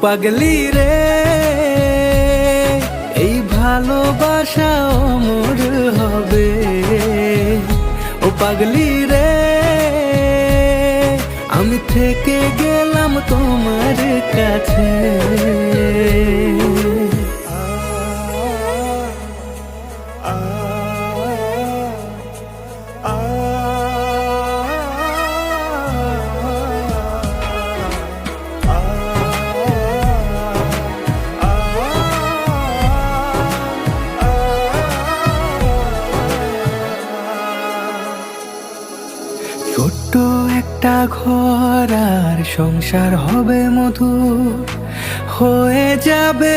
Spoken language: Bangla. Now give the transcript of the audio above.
পাগলি রে, এই ভালোবাসা অমর হবে। ও পাগলি রে, আমি থেকে গেলাম তোমার কাছে। ছোট্ট একটা ঘর আর সংসার হবে মধুর, হয়ে যাবে